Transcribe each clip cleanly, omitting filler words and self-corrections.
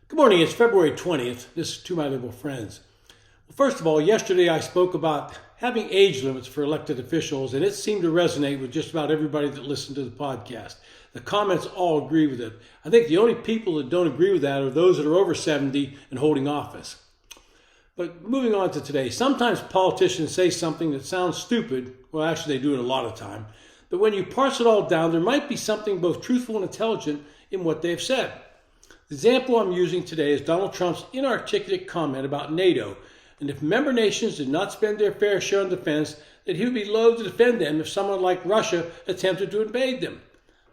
Good morning, it's February 20th. This is to my liberal friends. Well, first of all, yesterday I spoke about having age limits for elected officials, and it seemed to resonate with just about everybody that listened to the podcast. The comments all agree with it. I think the only people that don't agree with that are those that are over 70 and holding office. But moving on to today, sometimes politicians say something that sounds stupid. Well, actually, they do it a lot of time. But when you parse it all down, there might be something both truthful and intelligent in what they've said. The example I'm using today is Donald Trump's inarticulate comment about NATO, and if member nations did not spend their fair share on defense, that he would be loath to defend them if someone like Russia attempted to invade them.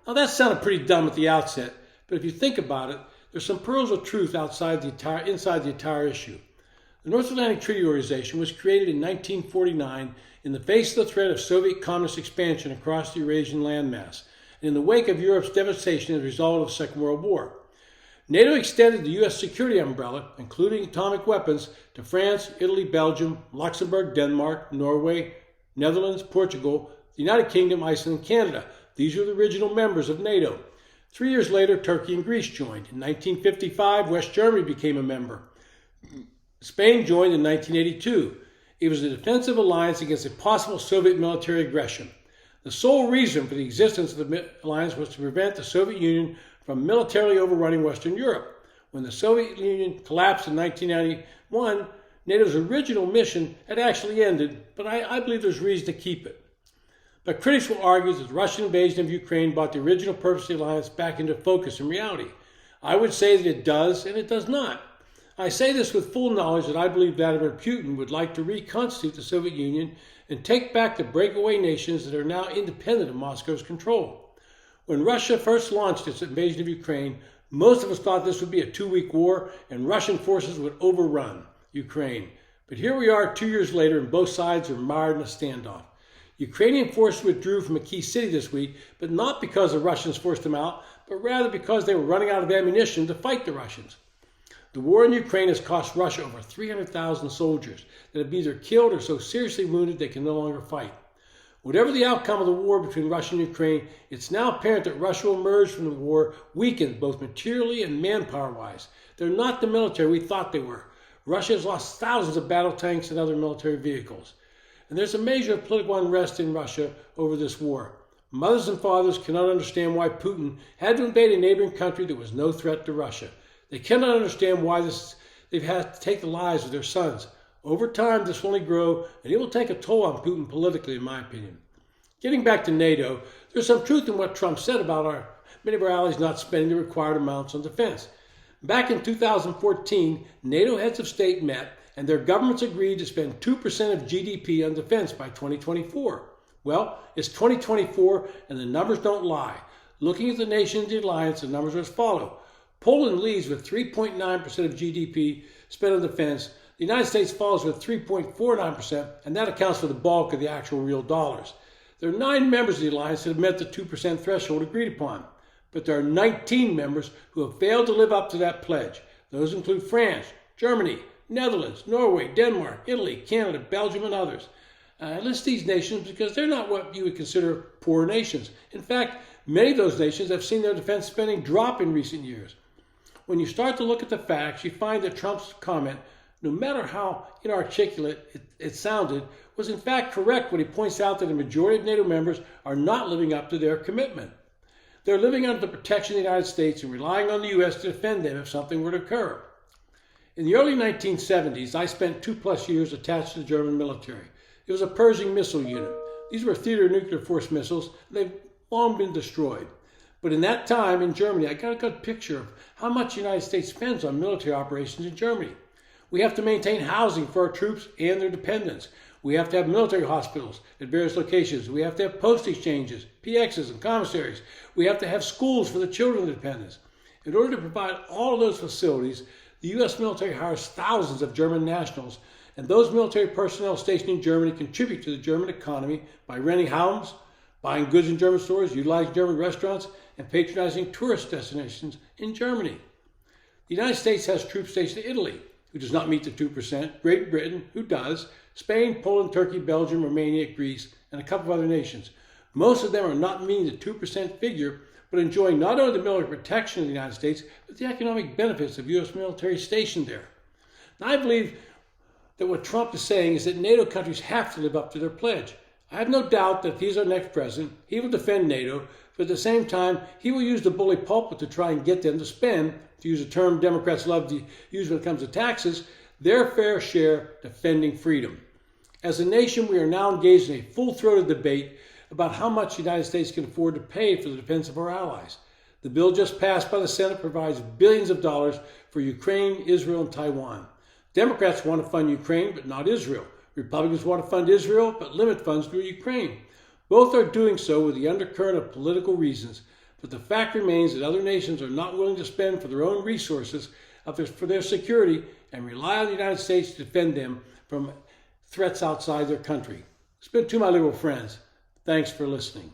Now that sounded pretty dumb at the outset, but if you think about it, there's some pearls of truth inside the entire issue. The North Atlantic Treaty Organization was created in 1949 in the face of the threat of Soviet communist expansion across the Eurasian landmass, and in the wake of Europe's devastation as a result of the Second World War. NATO extended the U.S. security umbrella, including atomic weapons, to France, Italy, Belgium, Luxembourg, Denmark, Norway, Netherlands, Portugal, the United Kingdom, Iceland, and Canada. These were the original members of NATO. 3 years later, Turkey and Greece joined. In 1955, West Germany became a member. Spain joined in 1982. It was a defensive alliance against a possible Soviet military aggression. The sole reason for the existence of the alliance was to prevent the Soviet Union from militarily overrunning Western Europe. When the Soviet Union collapsed in 1991, NATO's original mission had actually ended, but I believe there's reason to keep it. But critics will argue that the Russian invasion of Ukraine brought the original purpose of the alliance back into focus and reality. I would say that it does, and it does not. I say this with full knowledge that I believe Vladimir Putin would like to reconstitute the Soviet Union and take back the breakaway nations that are now independent of Moscow's control. When Russia first launched its invasion of Ukraine, most of us thought this would be a 2-week war and Russian forces would overrun Ukraine. But here we are 2 years later and both sides are mired in a standoff. Ukrainian forces withdrew from a key city this week, but not because the Russians forced them out, but rather because they were running out of ammunition to fight the Russians. The war in Ukraine has cost Russia over 300,000 soldiers that have either killed or so seriously wounded they can no longer fight. Whatever the outcome of the war between Russia and Ukraine, it's now apparent that Russia will emerge from the war weakened both materially and manpower-wise. They're not the military we thought they were. Russia has lost thousands of battle tanks and other military vehicles. And there's a measure of political unrest in Russia over this war. Mothers and fathers cannot understand why Putin had to invade a neighboring country that was no threat to Russia. They cannot understand why they've had to take the lives of their sons. Over time, this will only grow, and it will take a toll on Putin politically, in my opinion. Getting back to NATO, there's some truth in what Trump said about many of our allies not spending the required amounts on defense. Back in 2014, NATO heads of state met, and their governments agreed to spend 2% of GDP on defense by 2024. Well, it's 2024, and the numbers don't lie. Looking at the nations in the alliance, the numbers are as follow. Poland leads with 3.9% of GDP spent on defense. The United States follows with 3.49%, and that accounts for the bulk of the actual real dollars. There are 9 members of the alliance that have met the 2% threshold agreed upon, but there are 19 members who have failed to live up to that pledge. Those include France, Germany, Netherlands, Norway, Denmark, Italy, Canada, Belgium, and others. I list these nations because they're not what you would consider poor nations. In fact, many of those nations have seen their defense spending drop in recent years. When you start to look at the facts, you find that Trump's comment, no matter how inarticulate it sounded, was in fact correct when he points out that the majority of NATO members are not living up to their commitment. They're living under the protection of the United States and relying on the U.S. to defend them if something were to occur. In the early 1970s, I spent 2+ years attached to the German military. It was a Pershing missile unit. These were theater nuclear force missiles. They've long been destroyed. But in that time in Germany, I got a good picture of how much the United States spends on military operations in Germany. We have to maintain housing for our troops and their dependents. We have to have military hospitals at various locations. We have to have post exchanges, PXs, and commissaries. We have to have schools for the children of the dependents. In order to provide all of those facilities, the U.S. military hires thousands of German nationals, and those military personnel stationed in Germany contribute to the German economy by renting homes, buying goods in German stores, utilizing German restaurants, and patronizing tourist destinations in Germany. The United States has troops stationed in Italy, who does not meet the 2%, Great Britain, who does, Spain, Poland, Turkey, Belgium, Romania, Greece, and a couple of other nations. Most of them are not meeting the 2% figure, but enjoying not only the military protection of the United States, but the economic benefits of U.S. military stationed there. Now, I believe that what Trump is saying is that NATO countries have to live up to their pledge. I have no doubt that if he's our next president, he will defend NATO, but at the same time, he will use the bully pulpit to try and get them to spend, to use a term Democrats love to use when it comes to taxes, their fair share defending freedom. As a nation, we are now engaged in a full-throated debate about how much the United States can afford to pay for the defense of our allies. The bill just passed by the Senate provides billions of dollars for Ukraine, Israel, and Taiwan. Democrats want to fund Ukraine, but not Israel. Republicans want to fund Israel, but limit funds to Ukraine. Both are doing so with the undercurrent of political reasons, but the fact remains that other nations are not willing to spend for their own resources for their security and rely on the United States to defend them from threats outside their country. It's been to my liberal friends. Thanks for listening.